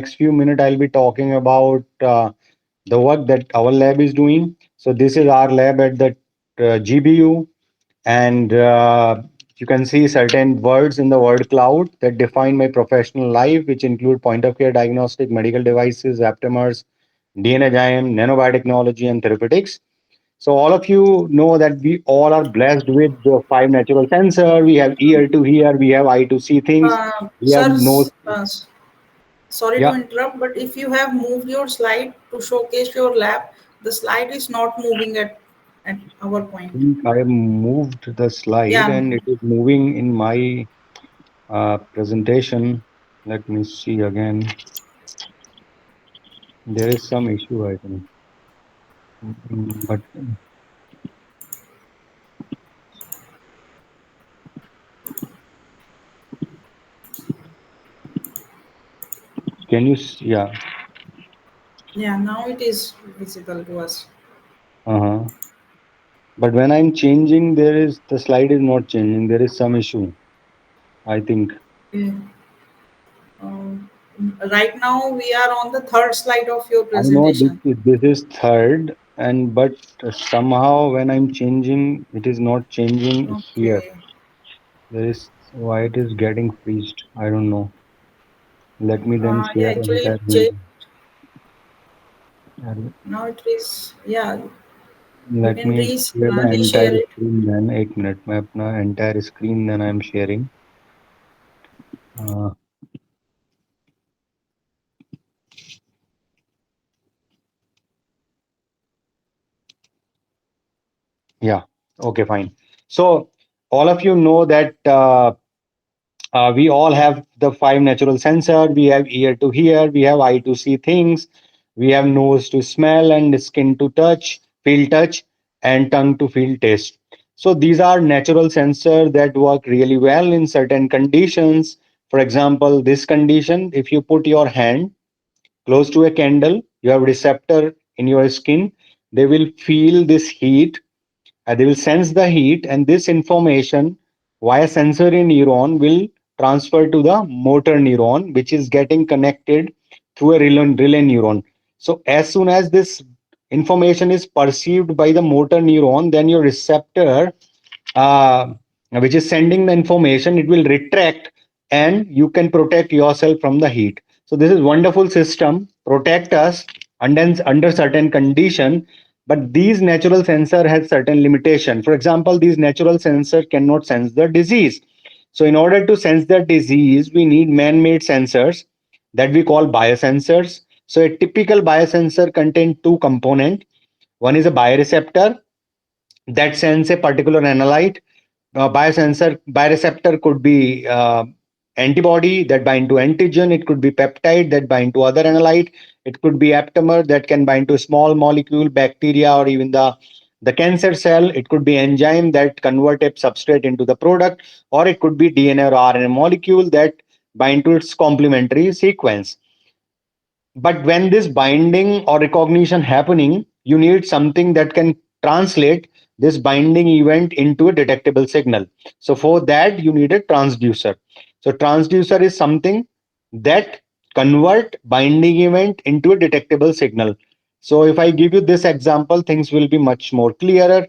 next few minutes, I'll be talking about the work that our lab is doing. So this is our lab at the GBU, and you can see certain words in the word cloud that define my professional life, which include point of care diagnostic, medical devices, aptamers, DNA GIM, nanobiotechnology, and therapeutics. So all of you know that we all are blessed with the five natural sensor. We have ear to hear, we have eye to see things, we have Sir, nose. sorry to Yeah, interrupt, but if you have moved your slide to showcase your lab, the slide is not moving at our point. think I have moved the slide Yeah, and it is moving in my presentation. Let me see again. There is some issue, I think. But can you? Yeah. yeah. Now it is visible to us. Uh-huh. But when I'm changing, the slide is not changing. There is some issue, I think. Yeah. Um, right now we are on the third slide of your I know presentation. this is third, and but somehow when I'm changing, it is not changing here. Okay. There is why it is getting freezed. I don't know. Let me then Yeah, share actually entire it changed. window. And Now it is. Yeah, you let can me share the reshare entire it. screen then. एक minute मैं अपना entire screen then I'm sharing. Uh, yeah. Okay. Fine. So all of you know that we all have the five natural sensor. We have ear to hear, we have eye to see things, we have nose to smell, and skin to touch, feel touch, and tongue to feel taste. So these are natural sensors that work really well in certain conditions. For example, this condition, if you put your hand close to a candle, you have receptor in your skin, they will feel this heat, they will sense the heat, and this information via sensory neuron will transfer to the motor neuron, which is getting connected through a relay neuron. So as soon as this information is perceived by the motor neuron, then your receptor, uh, which is sending the information, it will retract, and you can protect yourself from the heat. So this is wonderful system protect us under certain condition. But these natural sensor has certain limitation. For example, these natural sensor cannot sense the disease. So in order to sense the disease, we need man-made sensors that we call biosensors. So a typical biosensor contains two components. One is a bioreceptor that sense a particular analyte. Biosensor bioreceptor could be antibody that bind to antigen. It could be peptide that bind to other analyte. It could be aptamer that can bind to small molecule, bacteria, or even the cancer cell. It could be enzyme that convert a substrate into the product, or it could be DNA or RNA molecule that bind to its complementary sequence. But when this binding or recognition happening, you need something that can translate this binding event into a detectable signal. So for that you need a transducer. So transducer is something that convert binding event into a detectable signal. So if I give you this example, things will be much more clearer.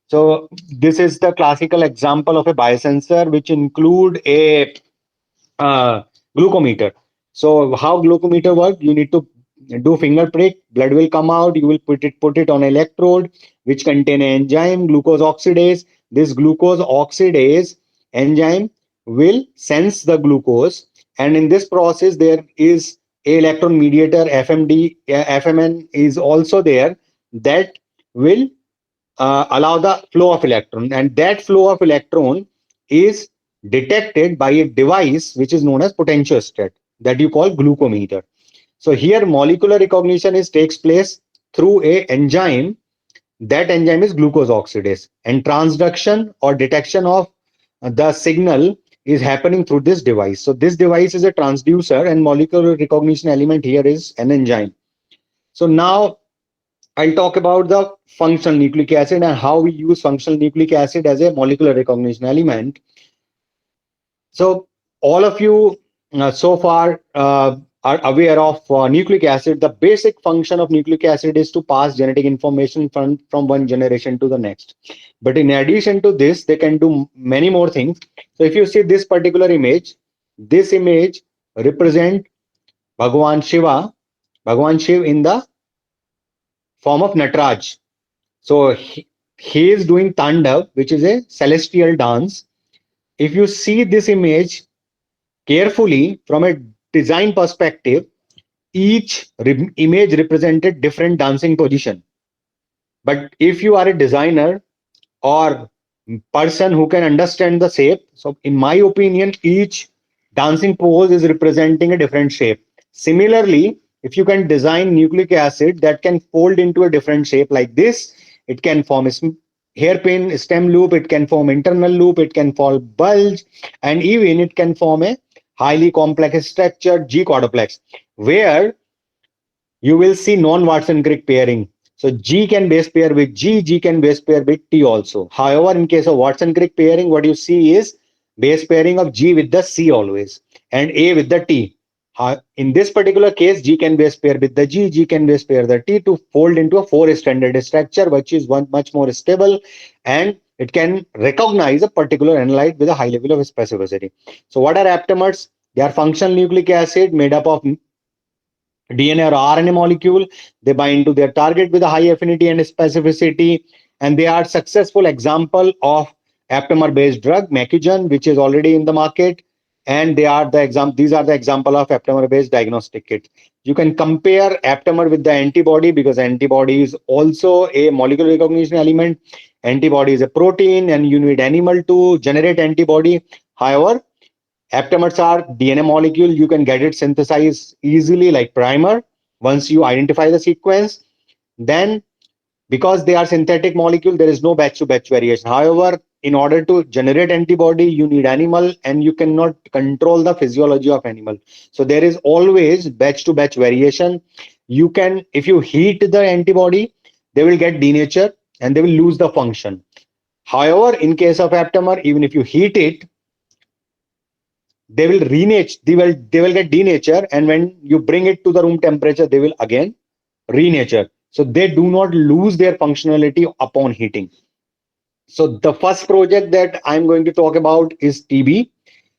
So this is the classical example of a biosensor, which include a uh, glucometer. So how glucometer work? You need to do finger prick, blood will come out. You will put it on electrode, which contain an enzyme glucose oxidase. This glucose oxidase enzyme will sense the glucose, and in this process there is a electron mediator FMD, FMN is also there that will allow the flow of electron, and that flow of electron is detected by a device which is known as potentiostat that you call glucometer. So here molecular recognition is takes place through a enzyme. That enzyme is glucose oxidase, and transduction or detection of the signal is happening through this device. So this device is a transducer, and molecular recognition element here is an enzyme. So now I'll talk about the functional nucleic acid and how we use functional nucleic acid as a molecular recognition element. So all of you so far are aware of nucleic acid, the basic function of nucleic acid is to pass genetic information from one generation to the next. But in addition to this, they can do many more things. So if you see this image represent Bhagwan Shiva, Bhagwan Shiv in the form of Nataraj. So he is doing Tandav, which is a celestial dance. If you see this image carefully from a design perspective, each image represented different dancing position. But if you are a designer or person who can understand the shape, so in my opinion, each dancing pose is representing a different shape. Similarly, if you can design nucleic acid that can fold into a different shape like this, it can form a hairpin stem loop, it can form internal loop, it can form bulge, and even it can form a highly complex structure G quadruplex, where you will see non-Watson Crick pairing. So G can base pair with G, G can base pair with T also. However, in case of Watson Crick pairing, what you see is base pairing of G with the C always and A with the T. In this particular case, G can base pair with the G, G can base pair the T to fold into a four stranded structure, which is one much more stable, and it can recognize a particular analyte with a high level of specificity. So what are aptamers? They are functional nucleic acid made up of DNA or RNA molecule. They bind to their target with a high affinity and specificity, and they are successful example of aptamer-based drug, Macugen, which is already in the market, and they are the example. These are the example of aptamer-based diagnostic kits. You can compare aptamer with the antibody because antibody is also a molecular recognition element. Antibody is a protein, and you need animal to generate antibody. However, aptamers are DNA molecule. You can get it synthesized easily like primer. Once you identify the sequence, then because they are synthetic molecule, there is no batch to batch variation. However, in order to generate antibody, you need animal and you cannot control the physiology of animal. So there is always batch to batch variation. You can, if you heat the antibody, they will get denature and they will lose the function. However, in case of aptamer, even if you heat it, they will get denature, and when you bring it to the room temperature they will again renature, so they do not lose their functionality upon heating. So the first project that I'm going to talk about is TB.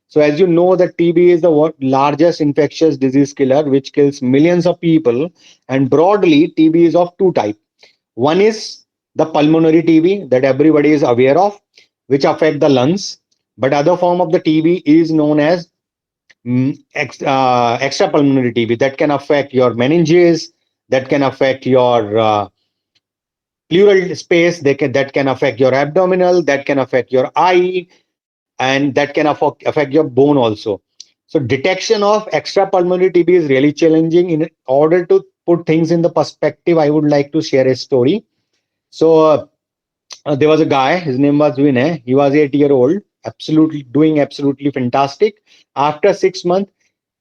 So as you know that TB is the largest infectious disease killer which kills millions of people, and broadly TB is of two types. One is the pulmonary TB that everybody is aware of, which affect the lungs, but other form of the TB is known as extrapulmonary TB that can affect your meninges, that can affect your pleural space, that can affect your abdominal, that can affect your eye, and that can affect your bone also. So detection of extrapulmonary TB is really challenging. In order to put things in the perspective, I would like to share a story. So there was a guy, his name was Vinay. He was 8 year old, absolutely doing absolutely fantastic. After 6 months,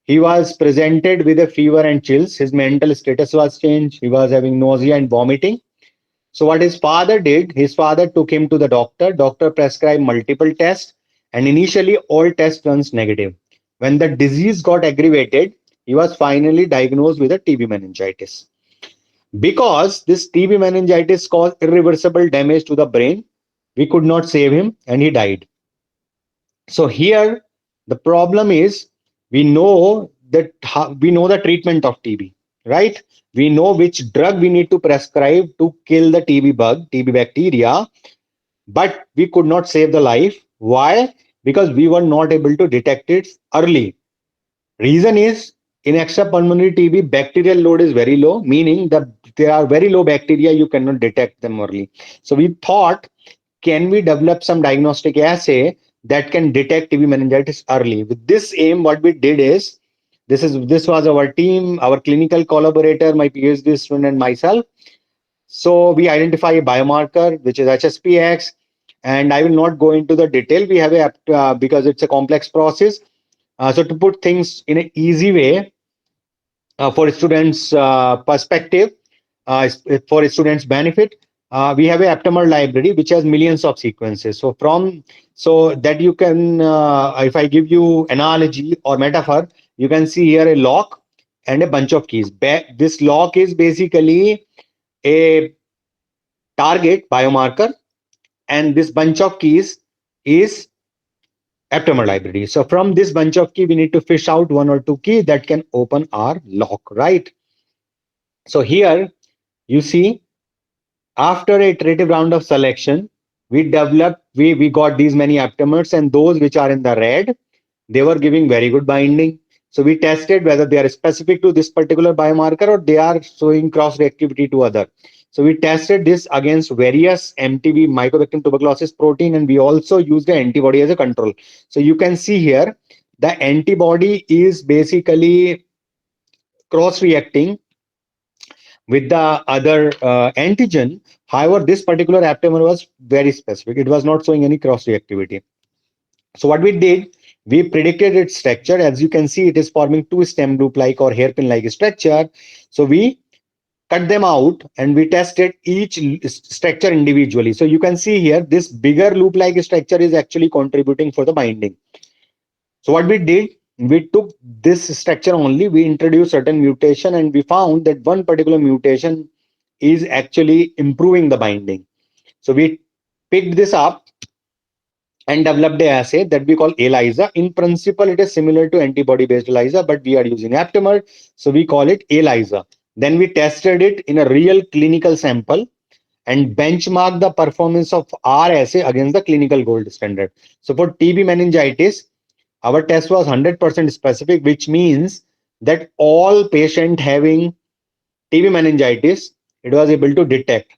he was presented with a fever and chills. His mental status was changed. He was having nausea and vomiting. So what his father did, his father took him to the doctor. Doctor prescribed multiple tests, and initially all tests runs negative. When the disease got aggravated, he was finally diagnosed with a TB meningitis. Because this TB meningitis caused irreversible damage to the brain, we could not save him and he died. So here the problem is we know that we know the treatment of TB, right? We know which drug we need to prescribe to kill the TB bug, TB bacteria, but we could not save the life. Why? Because we were not able to detect it early. Reason is in extrapulmonary TB, bacterial load is very low, meaning that there are very low bacteria, you cannot detect them early. So we thought, can we develop some diagnostic assay that can detect TB meningitis early? With this aim, what we did is this was our team, our clinical collaborator, my PhD student, and myself. So we identify a biomarker which is HSPX, and I will not go into the detail. We have a because it's a complex process. So to put things in an easy way for students' perspective, for students' benefit, we have a aptamer library which has millions of sequences. So that you can, if I give you analogy or metaphor, you can see here a lock. and a bunch of keys. This lock is basically a target biomarker, and this bunch of keys is aptamer library. So from this bunch of key, we need to fish out one or two key that can open our lock, right? So here you see, after a iterative round of selection, we got these many aptamers, and those which are in the red, they were giving very good binding. So we tested whether they are specific to this particular biomarker or they are showing cross reactivity to other. So we tested this against various MTB, mycobacterium tuberculosis protein, and we also used the antibody as a control. So you can see here the antibody is basically cross reacting with the other antigen. However, this particular aptamer was very specific. It was not showing any cross reactivity. So what we did, we predicted its structure. As you can see, it is forming two stem loop like or hairpin like structure. So we cut them out and we tested each structure individually. So you can see here, this bigger loop like structure is actually contributing for the binding. So what we did, we took this structure only, we introduced certain mutation, and we found that one particular mutation is actually improving the binding. So we picked this up and developed a assay that we call ELISA. In principle, it is similar to antibody-based ELISA, but we are using aptamer, so we call it ELISA. Then we tested it in a real clinical sample and benchmark the performance of our assay against the clinical gold standard. So for TB meningitis, our test was 100% specific, which means that all patient having TB meningitis, it was able to detect.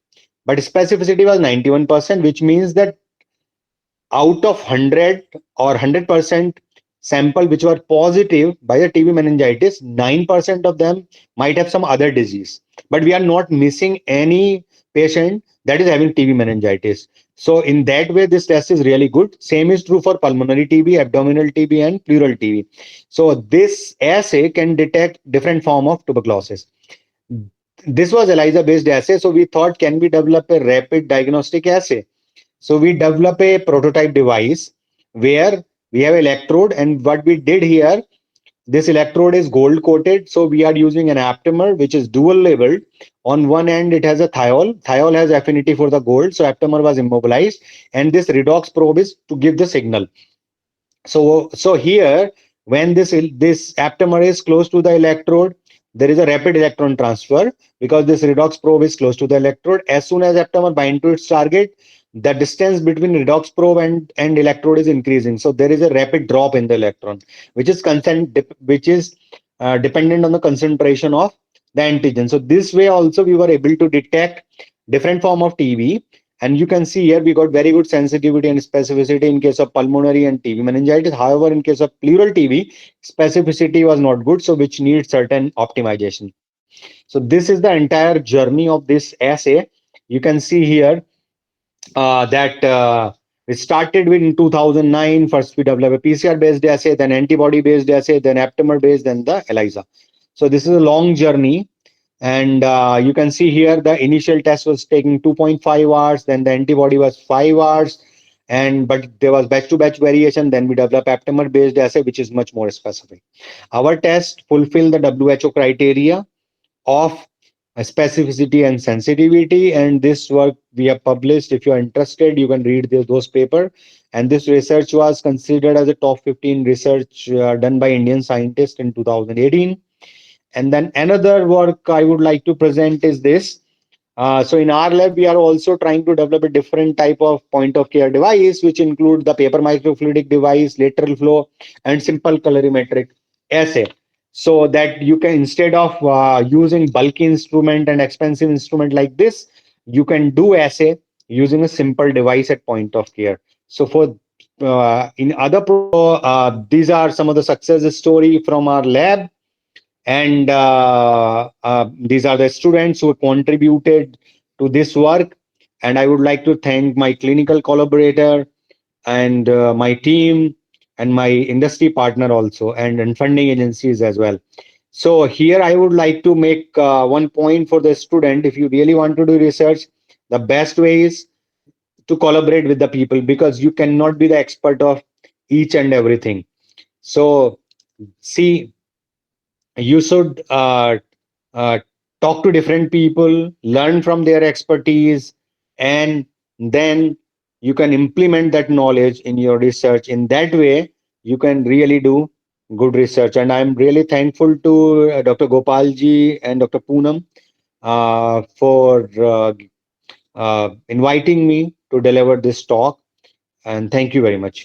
But specificity was 91%, which means that out of 100 or 100% sample which were positive by the TB meningitis, 9% of them might have some other disease. But we are not missing any patient that is having TB meningitis. So in that way, this test is really good. Same is true for pulmonary TB, abdominal TB, and pleural TB. So this assay can detect different form of tuberculosis. This was ELISA based assay. So we thought, can we develop a rapid diagnostic assay? So we develop a prototype device where we have electrode, and what we did here, this electrode is gold coated. So we are using an aptamer which is dual labeled. On one end it has a thiol. Thiol has affinity for the gold, so aptamer was immobilized, and this redox probe is to give the signal. So here, when this aptamer is close to the electrode, there is a rapid electron transfer because this redox probe is close to the electrode. As soon as aptamer bind to its target, the distance between redox probe and electrode is increasing. So there is a rapid drop in the electron, which is dependent on the concentration of the antigen. So this way also we were able to detect different form of TB, and you can see here we got very good sensitivity and specificity in case of pulmonary and TB meningitis. However, in case of pleural TB, specificity was not good, so which needs certain optimization. So this is the entire journey of this assay. You can see here that it started with in 2009. First, we developed a PCR based assay, then antibody based assay, then aptamer based, then the ELISA. So this is a long journey, and you can see here the initial test was taking 2.5 hours, then the antibody was 5 hours, and but there was batch to batch variation. Then we developed aptamer based assay, which is much more specific. Our test fulfill the WHO criteria of specificity and sensitivity, and this work we have published. If you are interested, you can read those paper. And this research was considered as a top 15 research done by Indian scientists in 2018. And then another work I would like to present is this. So in our lab, we are also trying to develop a different type of point of care device, which include the paper microfluidic device, lateral flow, and simple colorimetric assay. So that you can, instead of using bulky instrument and expensive instrument like this, you can do assay using a simple device at point of care. So for in other these are some of the success story from our lab, and these are the students who contributed to this work. And I would like to thank my clinical collaborator and my team and my industry partner also, and funding agencies as well. So here I would like to make one point for the student. If you really want to do research, the best way is to collaborate with the people, because you cannot be the expert of each and everything. So see, You should uh, talk to different people, learn from their expertise, and then you can implement that knowledge in your research. In that way, you can really do good research. And I'm really thankful to Dr. Gopalji and Dr. Poonam for inviting me to deliver this talk. And thank you very much.